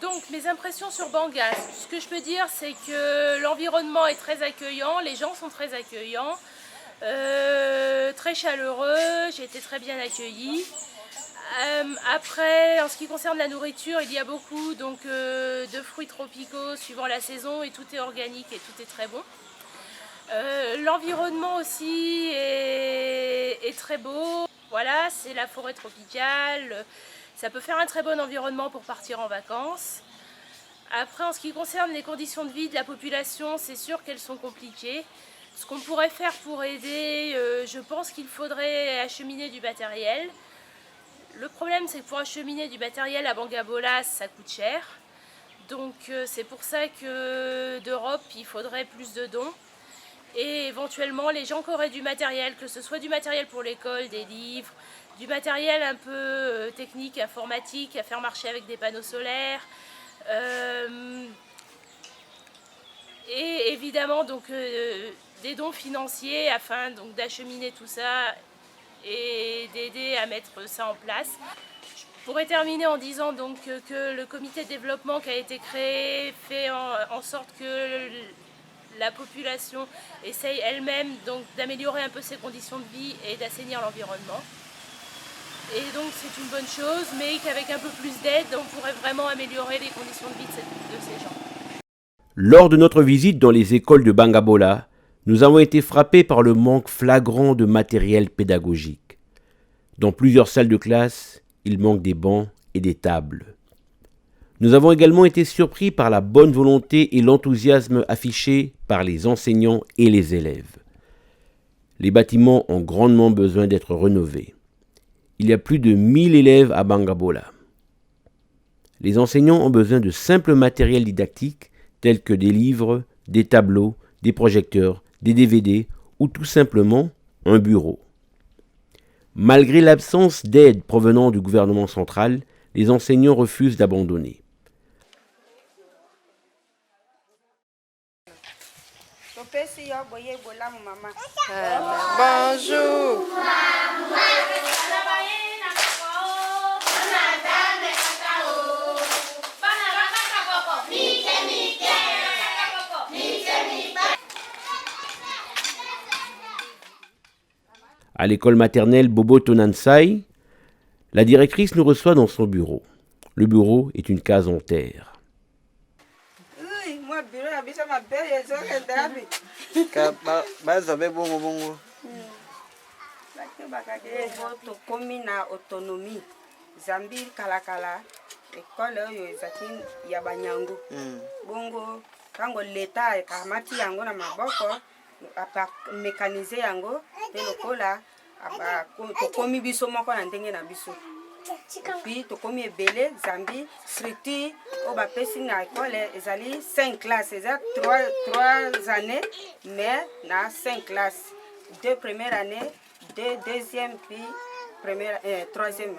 Donc mes impressions sur Banga, ce que je peux dire c'est que l'environnement est très accueillant, les gens sont très accueillants, très chaleureux, j'ai été très bien accueillie. Après, en ce qui concerne la nourriture, il y a beaucoup de fruits tropicaux suivant la saison et tout est organique et tout est très bon. L'environnement aussi est très beau, voilà, c'est la forêt tropicale. Ça peut faire un très bon environnement pour partir en vacances. Après, en ce qui concerne les conditions de vie de la population, c'est sûr qu'elles sont compliquées. Ce qu'on pourrait faire pour aider, je pense qu'il faudrait acheminer du matériel. Le problème, c'est que pour acheminer du matériel à Bangabola, ça coûte cher. Donc c'est pour ça que d'Europe, il faudrait plus de dons. Et éventuellement, les gens qui auraient du matériel, que ce soit du matériel pour l'école, des livres, du matériel un peu technique, informatique, à faire marcher avec des panneaux solaires. Et évidemment des dons financiers afin d'acheminer tout ça et d'aider à mettre ça en place. Je pourrais terminer en disant que le comité de développement qui a été créé fait en sorte que la population essaye elle-même d'améliorer un peu ses conditions de vie et d'assainir l'environnement. Et donc c'est une bonne chose, mais qu'avec un peu plus d'aide, on pourrait vraiment améliorer les conditions de vie de ces gens. Lors de notre visite dans les écoles de Bangabola, nous avons été frappés par le manque flagrant de matériel pédagogique. Dans plusieurs salles de classe, il manque des bancs et des tables. Nous avons également été surpris par la bonne volonté et l'enthousiasme affichés par les enseignants et les élèves. Les bâtiments ont grandement besoin d'être rénovés. Il y a plus de 1000 élèves à Bangabola. Les enseignants ont besoin de simples matériels didactiques tels que des livres, des tableaux, des projecteurs, des DVD ou tout simplement un bureau. Malgré l'absence d'aide provenant du gouvernement central, les enseignants refusent d'abandonner. Bonjour. À l'école maternelle Bobo Tonansai, la directrice nous reçoit dans son bureau. Le bureau est une case en terre. Autonomie. Zambie kalakala école oyo ezaki ya banyango. Bongo kango leta ekamati yango na maboko mécaniser yango pe lokola tokomi biso moko na ndenge na biso. Puis tokomi ebele Zambie structure o bapesi na école ezali 5 classes, eza 3 années mais na 5 classes. 2 premières années, 2 deuxième puis troisième.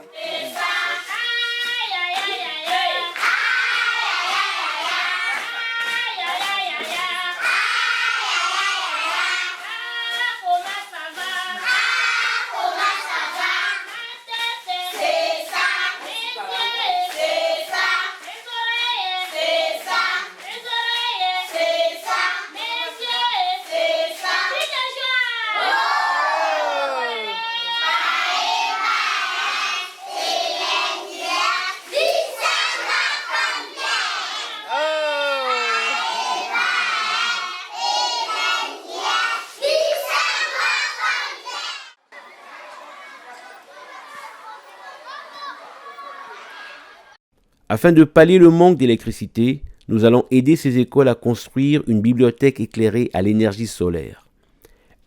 Afin de pallier le manque d'électricité, nous allons aider ces écoles à construire une bibliothèque éclairée à l'énergie solaire.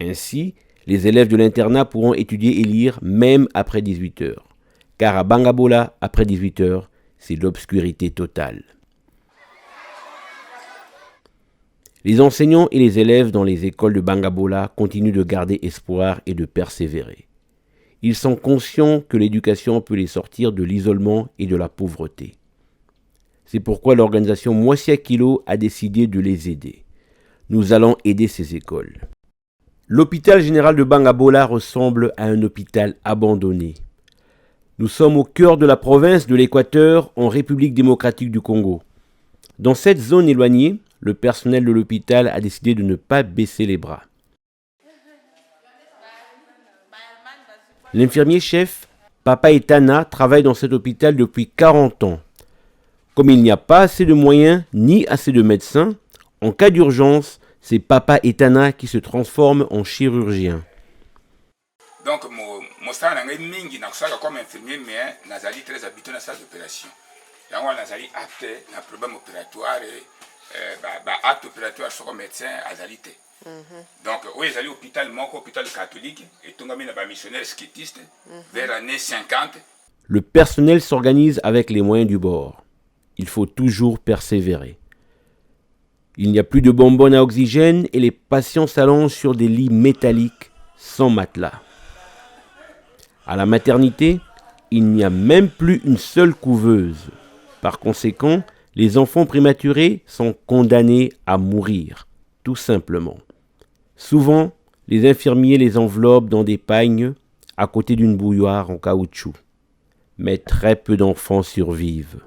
Ainsi, les élèves de l'internat pourront étudier et lire même après 18 heures. Car à Bangabola, après 18 heures, c'est l'obscurité totale. Les enseignants et les élèves dans les écoles de Bangabola continuent de garder espoir et de persévérer. Ils sont conscients que l'éducation peut les sortir de l'isolement et de la pauvreté. C'est pourquoi l'organisation Moissia Kilo a décidé de les aider. Nous allons aider ces écoles. L'hôpital général de Bangabola ressemble à un hôpital abandonné. Nous sommes au cœur de la province de l'Équateur, en République démocratique du Congo. Dans cette zone éloignée, le personnel de l'hôpital a décidé de ne pas baisser les bras. L'infirmier-chef, Papa Etana, travaille dans cet hôpital depuis 40 ans. Comme il n'y a pas assez de moyens ni assez de médecins, en cas d'urgence, c'est Papa Etana qui se transforme en chirurgien. Donc, mon star n'a mingi na kusaka comme infirmier, mais nazali très habitué à la salle d'opération. Yango nazali apte na problème opératoire, acte opératoire sur médecin azalité. Donc, oui, ils allaient à l'hôpital, mon hôpital catholique, et tout le monde est missionnaire skitiste, vers l'année 50. Le personnel s'organise avec les moyens du bord. Il faut toujours persévérer. Il n'y a plus de bonbonnes à oxygène et les patients s'allongent sur des lits métalliques sans matelas. À la maternité, il n'y a même plus une seule couveuse. Par conséquent, les enfants prématurés sont condamnés à mourir, tout simplement. Souvent, les infirmiers les enveloppent dans des pagnes à côté d'une bouilloire en caoutchouc. Mais très peu d'enfants survivent.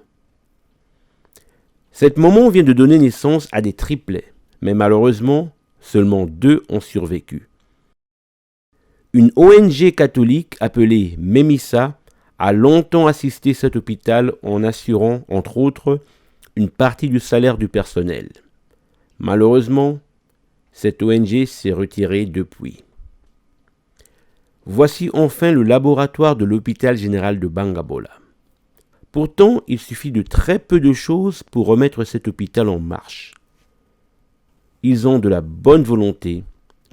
Cette maman vient de donner naissance à des triplets, mais malheureusement, seulement 2 ont survécu. Une ONG catholique appelée Memissa a longtemps assisté cet hôpital en assurant, entre autres, une partie du salaire du personnel. Malheureusement, cette ONG s'est retirée depuis. Voici enfin le laboratoire de l'hôpital général de Bangabola. Pourtant, il suffit de très peu de choses pour remettre cet hôpital en marche. Ils ont de la bonne volonté,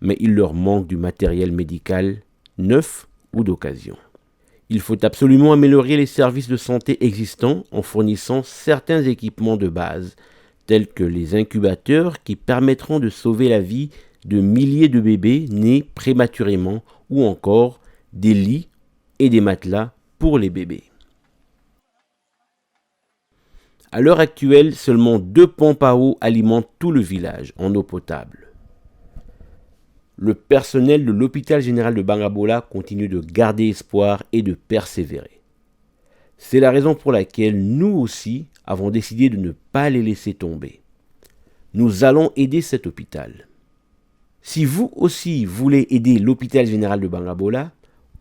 mais il leur manque du matériel médical neuf ou d'occasion. Il faut absolument améliorer les services de santé existants en fournissant certains équipements de base, tels que les incubateurs qui permettront de sauver la vie de milliers de bébés nés prématurément ou encore des lits et des matelas pour les bébés. À l'heure actuelle, seulement 2 pompes à eau alimentent tout le village en eau potable. Le personnel de l'hôpital général de Bangabola continue de garder espoir et de persévérer. C'est la raison pour laquelle nous aussi avons décidé de ne pas les laisser tomber. Nous allons aider cet hôpital. Si vous aussi voulez aider l'hôpital général de Bangabola,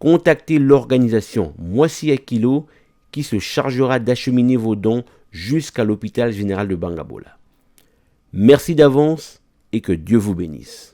contactez l'organisation Moissi Akilo qui se chargera d'acheminer vos dons jusqu'à l'hôpital général de Bangabola. Merci d'avance et que Dieu vous bénisse.